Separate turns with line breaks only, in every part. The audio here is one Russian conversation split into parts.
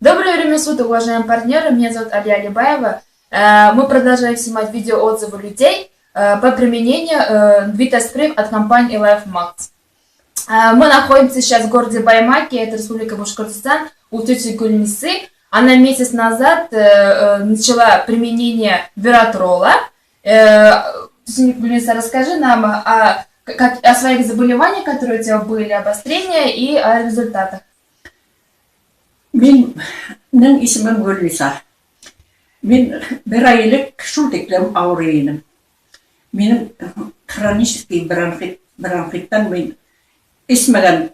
Доброе время суток, уважаемые партнеры. Меня зовут Алия Алибаева. Мы продолжаем снимать видеоотзывы людей по применению Витаспрей от компании LifeMax. Мы находимся сейчас в городе Баймаки, это Республика Башкортостан, у тети Гульнисы. Она месяц назад начала применение Виратролла. Гульниса, расскажи нам о своих заболеваниях, которые у тебя были, обострения и о результатах.
Benim ismim Gülnisa. Ben bir aylık şu teklem ağrıyım. Benim kronik bronxittan ben ismegen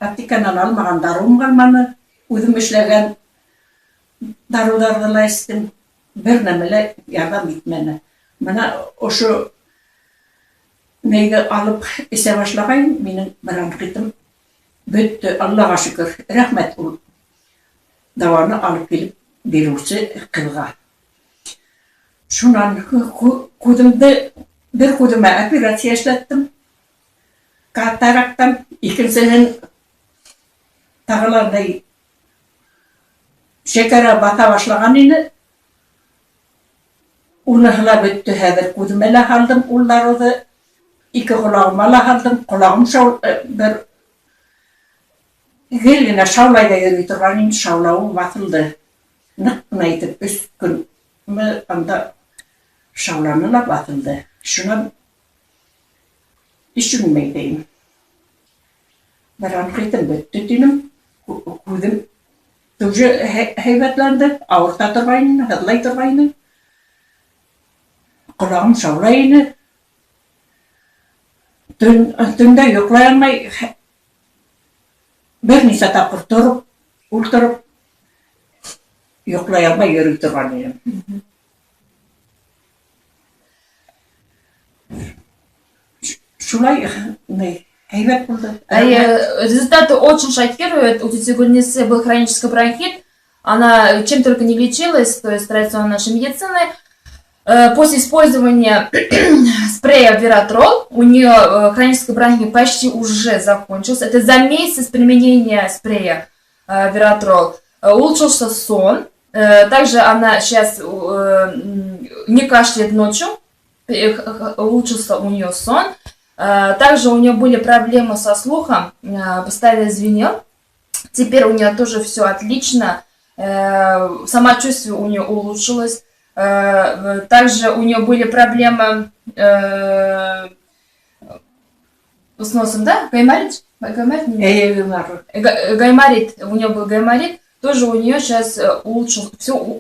aptikadan almagan darım kalmadı. Özüm işlegen darılarla istim. Bir nemele yardım etmeni. Bana o şu neyi alıp ise başlayayım benim bronxitim. Büttü Allah'a şükür. Rahmet ol. Davarını alıp gelip beruvchi kılga. Şundan kudumda bir kuduma operatsiya işlettim. Kataraktan ikincinin tağlarday şekere bata başlagan idi. Onu hıla büttü hedir kudumela aldım. Onlar da iki kulağıma aldım. Kulağım bir Gelgine şavlayda yürütürgenim şavlağım batıldı. Nıkkına itip üst gün anda şavlanına batıldı. Şuna düşünmeydeyim. Bronxitim büttü dinim. Kudum tücü heyvetlendi. Ağırta durgayını, hıdlay durgayını. Kulağım şavlayını. Dünde yoklayanmay bir neçə tapır durup, uldurup, yoxlayalma yürütürgenim. Şulay heyvet buldu.
Результаты очень шокируют. У тети Гульнисы был хронический бронхит. Она чем только не лечилась, то есть традиционной нашей медицины. После использования спрея Виратролл у нее хронический бронхит почти уже закончился. Это за месяц применения спрея Виратролл. Улучшился сон. Также она сейчас не кашляет ночью. Улучшился у нее сон. Также у нее были проблемы со слухом. Постоянно звенел. Теперь у нее тоже все отлично. Самочувствие у нее улучшилось. Также у нее были проблемы с носом, да? Гайморит? Гайморит. У нее был гайморит. Тоже у нее сейчас улучшилось.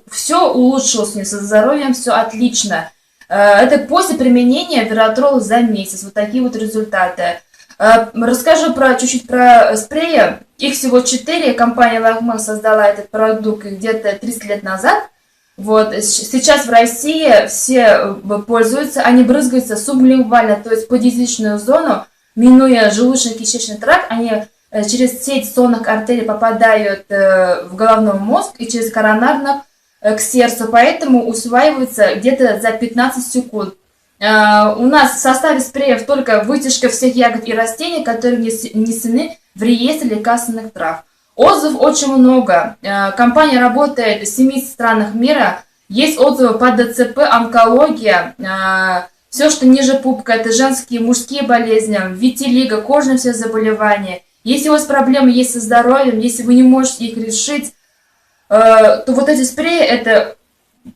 Все улучшилось у нее со здоровьем, все отлично. Это после применения Виратролла за месяц. Вот такие вот результаты. Расскажу чуть-чуть про спреи. Их всего 4. Компания LifeMax создала этот продукт где-то 30 лет назад. Вот, сейчас в России все пользуются, они брызгаются сублингвально, то есть подъязычную зону, минуя желудочно-кишечный тракт, они через сеть сонных артерий попадают в головной мозг и через коронарных к сердцу, поэтому усваиваются где-то за 15 секунд. У нас в составе спреев только вытяжка всех ягод и растений, которые внесены в реестр лекарственных трав. Отзывов очень много. Компания работает в 7 странах мира. Есть отзывы по ДЦП, онкология, все, что ниже пупка, это женские, мужские болезни, витилиго, кожные все заболевания. Если у вас проблемы есть со здоровьем, если вы не можете их решить, то вот эти спреи, это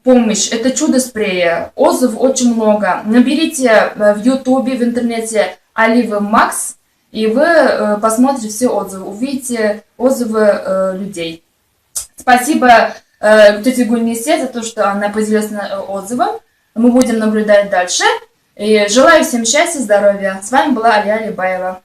помощь, это чудо спрея. Отзывов очень много. Наберите в Ютубе, в интернете LifeMax, и вы посмотрите все отзывы, увидите отзывы людей. Спасибо тете Гульнисе за то, что она поделилась отзывом. Мы будем наблюдать дальше. И желаю всем счастья, здоровья. С вами была Алия Алибаева.